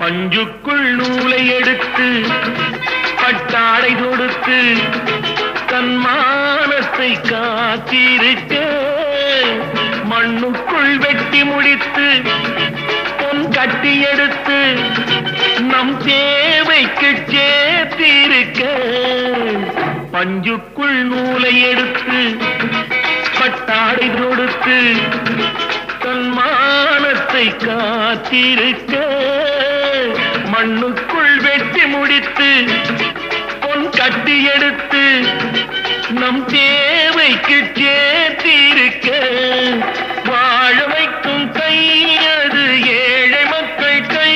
பஞ்சுக்குள் நூலை எடுத்து பட்டாடை தொடுத்து தன் மானத்தை காத்திருக்க மண்ணுக்குள் வெட்டி முடித்து பொன் கட்டி எடுத்து நம் தேவைக்கு சேர்த்திருக்க பஞ்சுக்குள் நூலை எடுத்து பட்டாடை தொடுத்து தன் மானத்தை காத்திருக்க மண்ணுக்குள் வெட்டி முடித்து பொன் கட்டி எடுத்து நம் தேவைக்கு சேர்த்திருக்க வாழ வைக்கும் கை அது ஏழை மக்கள் கை